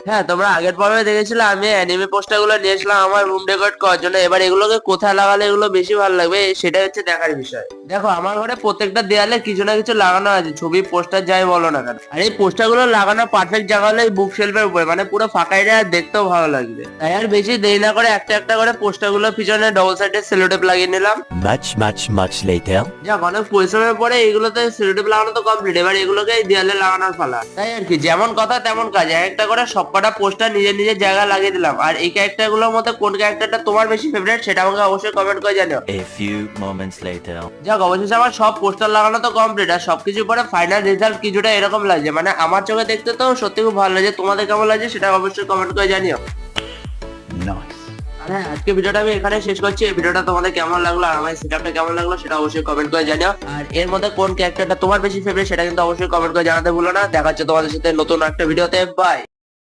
হ্যাঁ, তোমরা আগের পর্বে দেখেছিলে আমি অ্যানিমে পোস্টার গুলো নিয়েছিলাম আমার রুম ডেকোরেট করার জন্য। এবার এগুলোকে কোথায় লাগালে এগুলো বেশি ভালো লাগবে সেটা হচ্ছে দেখার বিষয়। দেখো, আমার ঘরে প্রত্যেকটা দেয়ালে কিছু না কিছু লাগানো আছে, ছবি পোস্টার যাই বলো না কেন। আর এই পোস্টার গুলো লাগানো পারফেক্ট জায়গা হলো এই বুক শেলফের উপরে, মানে পুরো ফাঁকা এরিয়া, আর দেখতেও ভালো লাগবে। তাই আর বেশি দেরি না করে একটা একটা করে পোস্টার গুলো পিছনে ডবল সাইডের সেলোটেপ লাগিয়ে নিলাম। Much later. যাক, অনেক পরিশ্রমের পরে এগুলোতে সেলোটেপ লাগানো তো কমপ্লিট, এবার এগুলোকে এই দেয়ালে লাগানোর পালা। তাই আর কি, যেমন কথা তেমন কাজ, একটা করে সবকটা পোস্টার নিজের নিজের জায়গায় লাগিয়ে দিলাম। আর এই ক্যারেক্টার গুলোর মধ্যে কোন ক্যারেক্টারটা তোমার বেশি ফেভারিট সেটা আমাকে অবশ্যই কমেন্ট করে জানিও। A few moments later. যাক, অবশেষে আমার সব পোস্টার লাগানো তো কমপ্লিট, আর সবকিছু পরে ফাইনাল রেজাল্ট কিছুটা এরকম লাগছে, মানে আমার চোখে দেখতে তো সত্যি খুব ভালো লাগছে। তোমাদের কেমন লাগছে সেটা অবশ্যই কমেন্ট করে জানিও। Nice. আর হ্যাঁ, আজকে ভিডিওটা আমি এখানে শেষ করছি। এই ভিডিওটা তোমাদের কেমন লাগলো আর আমার সেটআপটা কেমন লাগলো সেটা অবশ্যই কমেন্ট করে জানিও। আর এর মধ্যে কোন ক্যারেক্টারটা তোমার বেশি ফেভারিট সেটা কিন্তু অবশ্যই কমেন্ট করে জানাতে ভুলো না। দেখা হচ্ছে তোমাদের সাথে নতুন একটা ভিডিওতে। বাই।